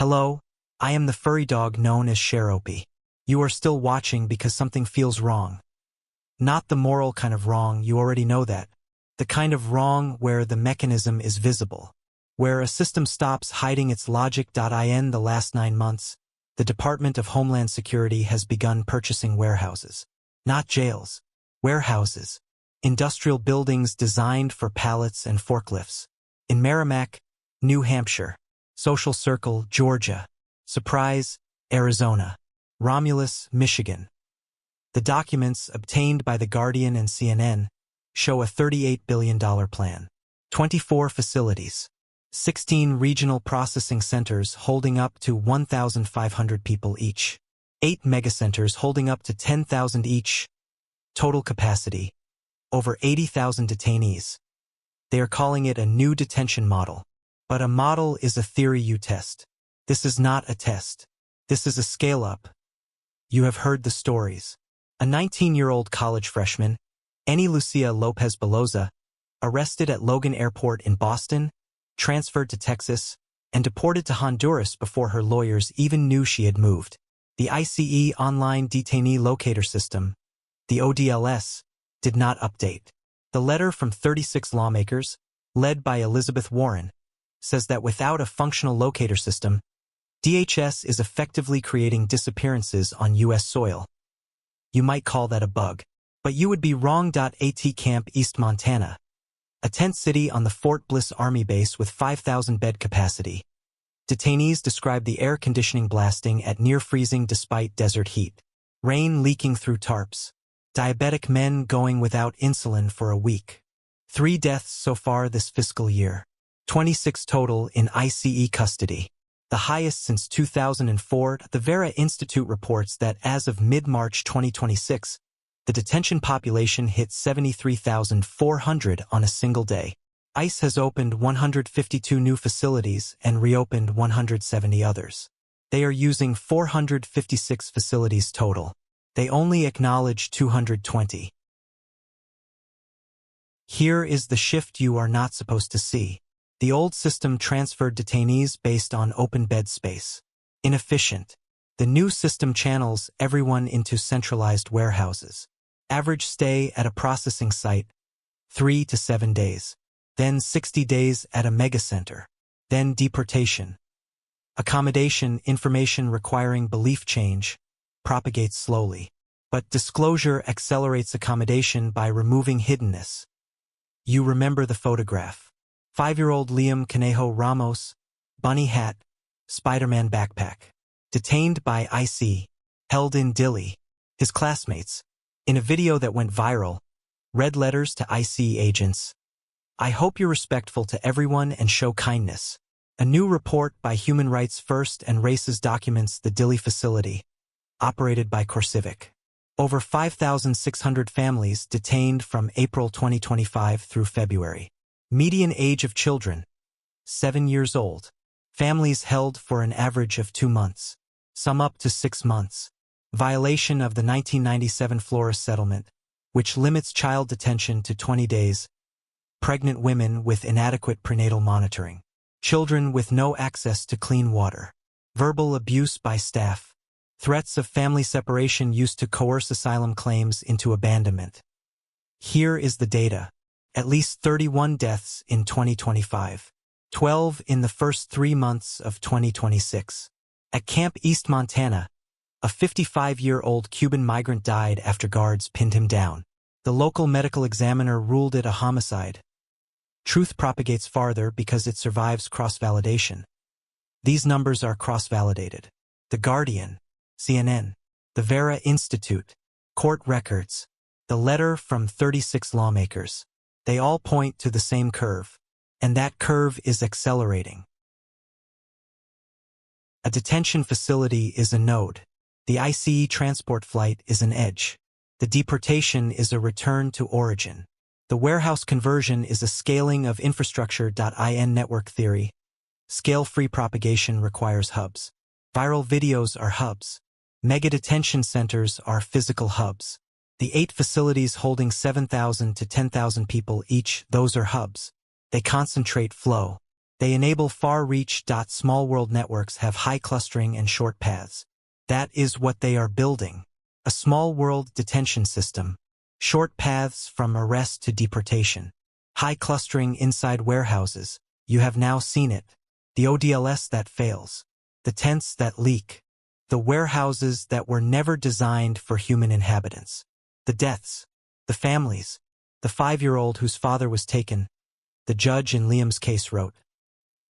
Hello, I am the furry dog known as Cheropy. You are still watching because something feels wrong. Not the moral kind of wrong, you already know that. The kind of wrong where the mechanism is visible. Where a system stops hiding its logic. In the last 9 months, the Department of Homeland Security has begun purchasing warehouses. Not jails. Warehouses. Industrial buildings designed for pallets and forklifts. In Merrimack, New Hampshire. Social Circle, Georgia. Surprise, Arizona. Romulus, Michigan. The documents obtained by The Guardian and CNN show a $38 billion plan. 24 facilities. 16 regional processing centers holding up to 1,500 people each. 8 megacenters holding up to 10,000 each. Total capacity, over 80,000 detainees. They are calling it a new detention model. But a model is a theory you test. This is not a test. This is a scale-up. You have heard the stories. A 19-year-old college freshman, Annie Lucia Lopez Beloza, arrested at Logan Airport in Boston, transferred to Texas, and deported to Honduras before her lawyers even knew she had moved. The ICE Online Detainee Locator System, the ODLS, did not update. The letter from 36 lawmakers, led by Elizabeth Warren, says that without a functional locator system, DHS is effectively creating disappearances on U.S. soil. You might call that a bug, but you would be wrong. At Camp East Montana, a tent city on the Fort Bliss Army base with 5,000 bed capacity. Detainees describe the air conditioning blasting at near freezing despite desert heat. Rain leaking through tarps. Diabetic men going without insulin for a week. 3 deaths so far this fiscal year. 26 total in ICE custody. The highest since 2004. The Vera Institute reports that as of mid-March 2026, the detention population hit 73,400 on a single day. ICE has opened 152 new facilities and reopened 170 others. They are using 456 facilities total. They only acknowledge 220. Here is the shift you are not supposed to see. The old system transferred detainees based on open bed space. Inefficient. The new system channels everyone into centralized warehouses. Average stay at a processing site, 3 to 7 days. Then 60 days at a megacenter. Then deportation. Accommodation information requiring belief change propagates slowly. But disclosure accelerates accommodation by removing hiddenness. You remember the photograph. 5-year-old Liam Conejo Ramos, bunny hat, Spider-Man backpack. Detained by IC, held in Dilley. His classmates, in a video that went viral, read letters to IC agents. I hope you're respectful to everyone and show kindness. A new report by Human Rights First and Races documents the Dilley facility, operated by CoreCivic. Over 5,600 families detained from April 2025 through February. Median age of children, 7 years old. Families held for an average of 2 months, some up to 6 months. Violation of the 1997 Flores Settlement, which limits child detention to 20 days. Pregnant women with inadequate prenatal monitoring. Children with no access to clean water. Verbal abuse by staff. Threats of family separation used to coerce asylum claims into abandonment. Here is the data. At least 31 deaths in 2025. 12 in the first 3 months of 2026. At Camp East Montana, a 55-year-old Cuban migrant died after guards pinned him down. The local medical examiner ruled it a homicide. Truth propagates farther because it survives cross-validation. These numbers are cross-validated. The Guardian, CNN, the Vera Institute, court records, the letter from 36 lawmakers. They all point to the same curve, and that curve is accelerating. A detention facility is a node. The ICE transport flight is an edge. The deportation is a return to origin. The warehouse conversion is a scaling of infrastructure. In network theory, scale-free propagation requires hubs. Viral videos are hubs. Mega detention centers are physical hubs. The 8 facilities holding 7,000 to 10,000 people each, those are hubs. They concentrate flow. They enable far-reach. Small world networks have high clustering and short paths. That is what they are building. A small world detention system. Short paths from arrest to deportation. High clustering inside warehouses. You have now seen it. The ODLS that fails. The tents that leak. The warehouses that were never designed for human inhabitants. The deaths. The families. The 5-year-old whose father was taken. The judge in Liam's case wrote.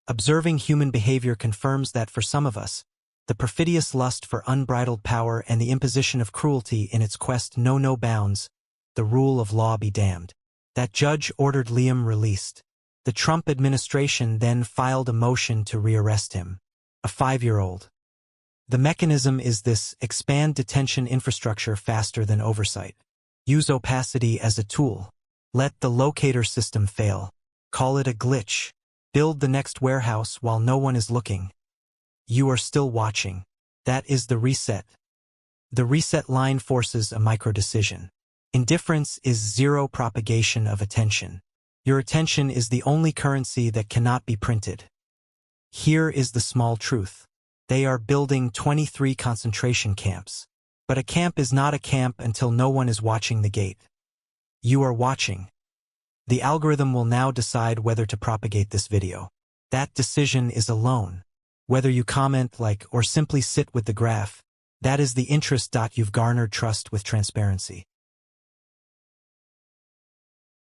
Observing human behavior confirms that for some of us, the perfidious lust for unbridled power and the imposition of cruelty in its quest know no bounds, the rule of law be damned. That judge ordered Liam released. The Trump administration then filed a motion to rearrest him. A 5-year-old. The mechanism is this: expand detention infrastructure faster than oversight. Use opacity as a tool. Let the locator system fail. Call it a glitch. Build the next warehouse while no one is looking. You are still watching. That is the reset. The reset line forces a micro-decision. Indifference is zero propagation of attention. Your attention is the only currency that cannot be printed. Here is the small truth. They are building 23 concentration camps. But a camp is not a camp until no one is watching the gate. You are watching. The algorithm will now decide whether to propagate this video. That decision is alone. Whether you comment, like, or simply sit with the graph, that is the interest. You've garnered trust with transparency.